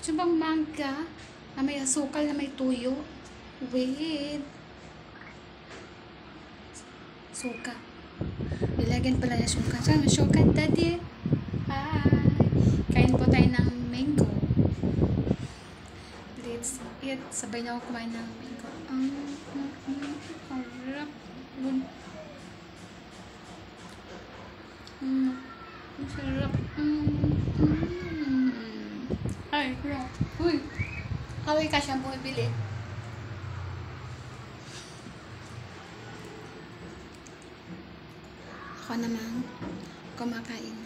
Gusto bang mangga na may asukal na may tuyo? Wait. Suka. Nilagyan pala niya suka. Saan mo suka, daddy? Hi. Kain po tayo ng mango. Let's eat. Sabay na ako kumain ng mango. Harap. Ang sarap. Ay, sarap. Uy. Kaway ka siyang bumibili. Ako naman kumakain.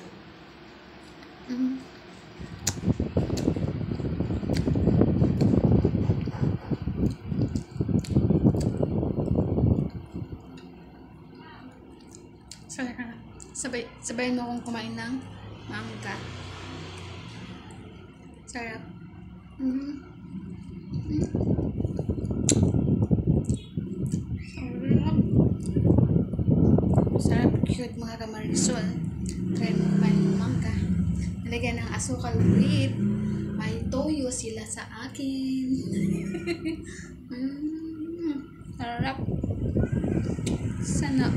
Sabay mo akong kumain ng mangga. Sarap. Sarap, cute mga kamarisol. Try mo kumain ng mangga. Nalagyan ng asukal with may toyo sila sa akin. Sarap. Sana